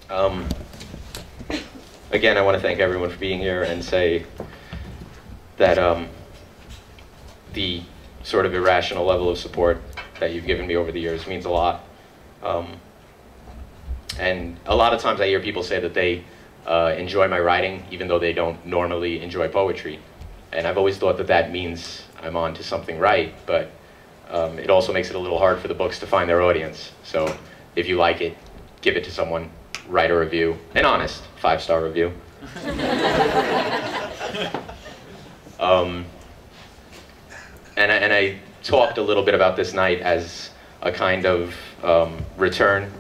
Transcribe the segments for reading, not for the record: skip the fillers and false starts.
Um, Again, I want to thank everyone for being here and say that the sort of irrational level of support that you've given me over the years means a lot. And a lot of times I hear people say that they enjoy my writing even though they don't normally enjoy poetry. And I've always thought that that means I'm on to something right, but it also makes it a little hard for the books to find their audience. So if you like it, give it to someone, write a review, an honest 5-star review. And I talked a little bit about this night as a kind of return.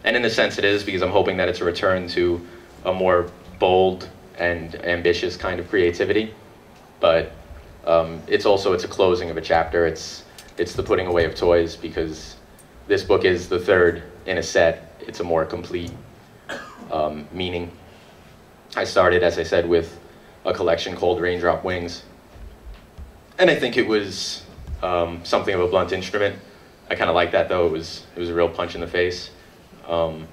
And in a sense it is, because I'm hoping that it's a return to a more bold and ambitious kind of creativity. But it's a closing of a chapter. It's the putting away of toys, because this book is the third in a set. It's a more complete meaning. I started, as I said, with a collection called Raindrop Wings. And I think it was something of a blunt instrument. I kind of like that, though. It was a real punch in the face. And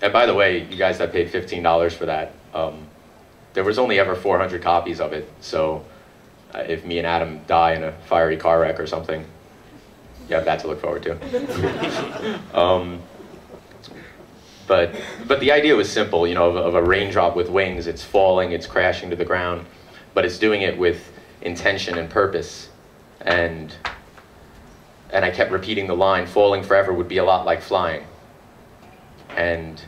by the way, you guys that paid $15 for that, there was only ever 400 copies of it. So if me and Adam die in a fiery car wreck or something, you have that to look forward to. But the idea was simple, you know, of a raindrop with wings. It's falling, it's crashing to the ground, but it's doing it with intention and purpose. And I kept repeating the line, falling forever would be a lot like flying. And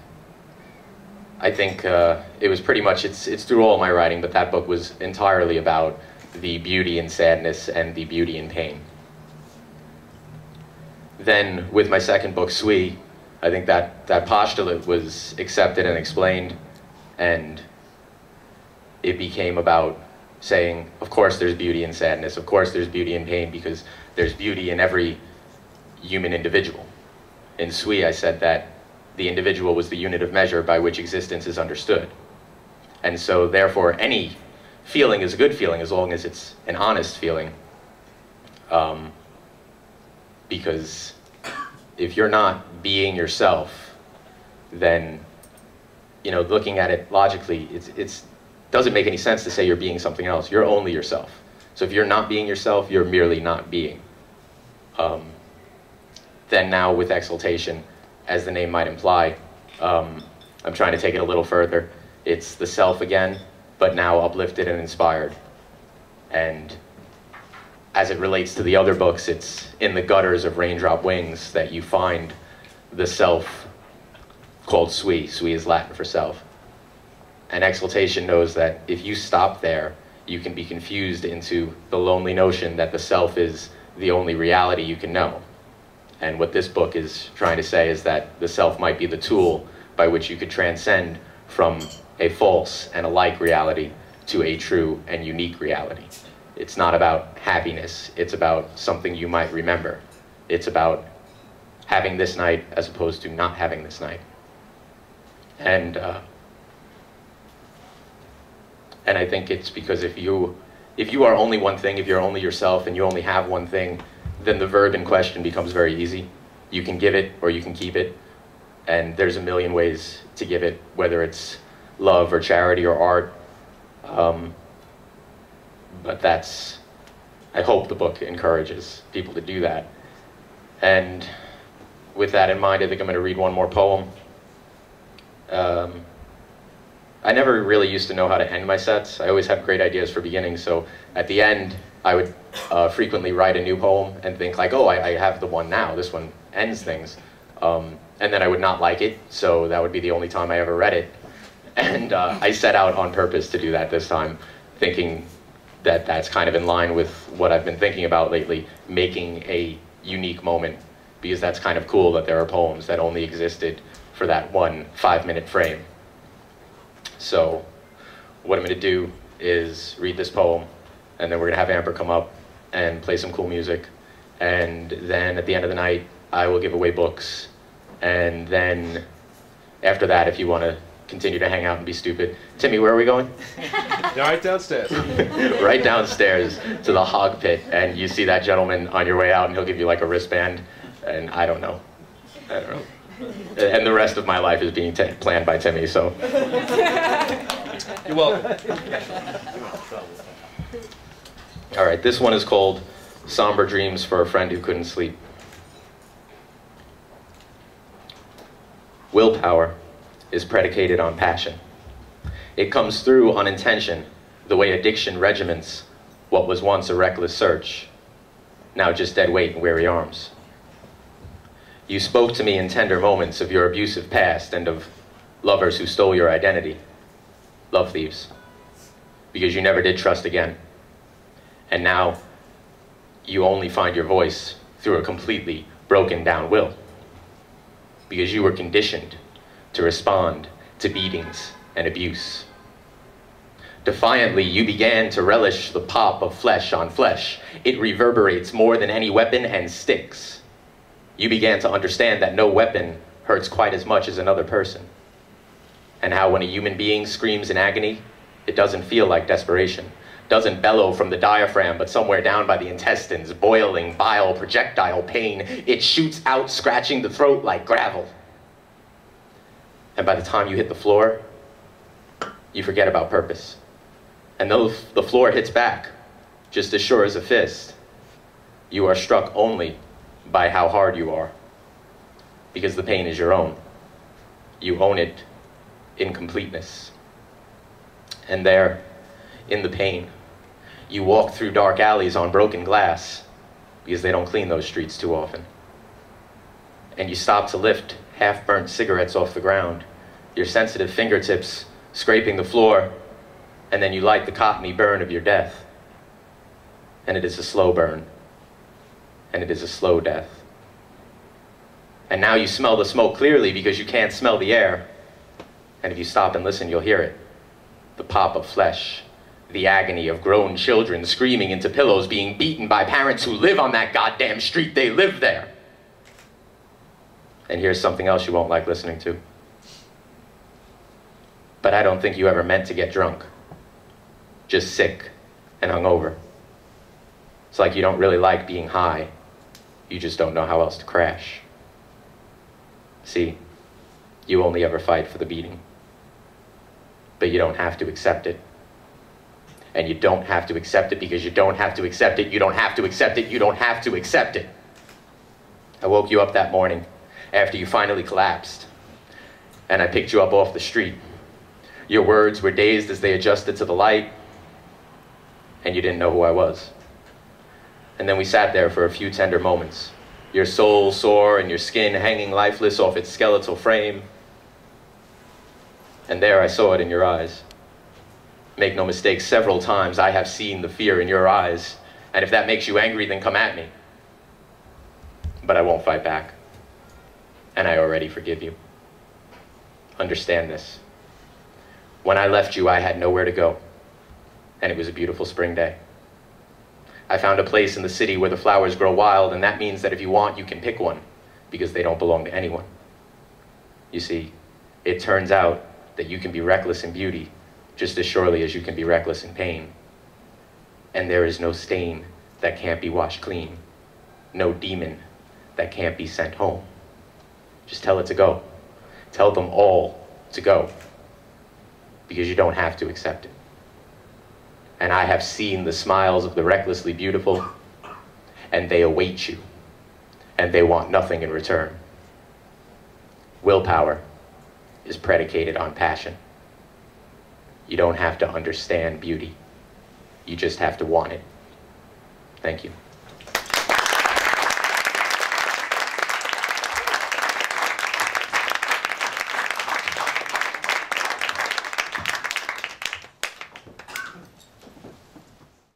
I think it was pretty much, it's through all my writing, but that book was entirely about the beauty in sadness and the beauty in pain. Then with my second book, Sui, I think that postulate was accepted and explained, and it became about saying, of course there's beauty in sadness, of course there's beauty in pain, because there's beauty in every human individual. In Sui, I said that the individual was the unit of measure by which existence is understood. And so therefore any feeling is a good feeling as long as it's an honest feeling. Because if you're not being yourself, then, you know, looking at it logically, it doesn't make any sense to say you're being something else. You're only yourself. So if you're not being yourself, you're merely not being. Then now with Exaltation, as the name might imply, I'm trying to take it a little further. It's the self again, but now uplifted and inspired. And as it relates to the other books, it's in the gutters of Raindrop Wings that you find the self called Sui. Sui is Latin for self. And Exaltation knows that if you stop there, you can be confused into the lonely notion that the self is the only reality you can know. And what this book is trying to say is that the self might be the tool by which you could transcend from a false and a like reality to a true and unique reality. It's not about happiness, it's about something you might remember. It's about having this night as opposed to not having this night. And I think it's because if you are only one thing, if you're only yourself and you only have one thing, then the verb in question becomes very easy. You can give it or you can keep it. And there's a million ways to give it, whether it's love or charity or art. But I hope the book encourages people to do that. And with that in mind, I think I'm going to read one more poem. I never really used to know how to end my sets. I always have great ideas for beginnings, so at the end, I would frequently write a new poem and think like, oh, I have the one now, this one ends things. And then I would not like it, so that would be the only time I ever read it. And I set out on purpose to do that this time, thinking that that's kind of in line with what I've been thinking about lately, making a unique moment, because that's kind of cool that there are poems that only existed for that one 5-minute frame. So what I'm going to do is read this poem, and then we're going to have Amber come up and play some cool music. And then at the end of the night, I will give away books. And then after that, if you want to continue to hang out and be stupid. Timmy, where are we going? Right downstairs. Right downstairs to the hog pit, and you see that gentleman on your way out, and he'll give you like a wristband, and I don't know. And the rest of my life is being planned by Timmy, so. You're welcome. All right, this one is called Somber Dreams for a Friend Who Couldn't Sleep. Willpower is predicated on passion. It comes through on intention, the way addiction regiments what was once a reckless search, now just dead weight and weary arms. You spoke to me in tender moments of your abusive past and of lovers who stole your identity, love thieves, because you never did trust again. And now you only find your voice through a completely broken down will, because you were conditioned to respond to beatings and abuse. Defiantly, you began to relish the pop of flesh on flesh. It reverberates more than any weapon and sticks. You began to understand that no weapon hurts quite as much as another person, and how when a human being screams in agony, it doesn't feel like desperation, doesn't bellow from the diaphragm, but somewhere down by the intestines, boiling bile, projectile pain. It shoots out, scratching the throat like gravel. And by the time you hit the floor, you forget about purpose. And though the floor hits back, just as sure as a fist, you are struck only by how hard you are, because the pain is your own. You own it in completeness. And there, in the pain, you walk through dark alleys on broken glass, because they don't clean those streets too often. And you stop to lift half-burnt cigarettes off the ground, your sensitive fingertips scraping the floor, and then you light the cottony burn of your death. And it is a slow burn, and it is a slow death. And now you smell the smoke clearly because you can't smell the air. And if you stop and listen, you'll hear it. The pop of flesh, the agony of grown children screaming into pillows, being beaten by parents who live on that goddamn street. They live there. And here's something else you won't like listening to. But I don't think you ever meant to get drunk. Just sick and hungover. It's like you don't really like being high. You just don't know how else to crash. See, you only ever fight for the beating. But you don't have to accept it. And you don't have to accept it because you don't have to accept it. You don't have to accept it. You don't have to accept it. I woke you up that morning after you finally collapsed. And I picked you up off the street. Your words were dazed as they adjusted to the light. And you didn't know who I was. And then we sat there for a few tender moments, your soul sore and your skin hanging lifeless off its skeletal frame. And there I saw it in your eyes. Make no mistake, several times I have seen the fear in your eyes. And if that makes you angry, then come at me. But I won't fight back. And I already forgive you. Understand this. When I left you, I had nowhere to go. And it was a beautiful spring day. I found a place in the city where the flowers grow wild, and that means that if you want, you can pick one, because they don't belong to anyone. You see, it turns out that you can be reckless in beauty just as surely as you can be reckless in pain. And there is no stain that can't be washed clean, no demon that can't be sent home. Just tell it to go. Tell them all to go, because you don't have to accept it. And I have seen the smiles of the recklessly beautiful, and they await you, and they want nothing in return. Willpower is predicated on passion. You don't have to understand beauty. You just have to want it. Thank you.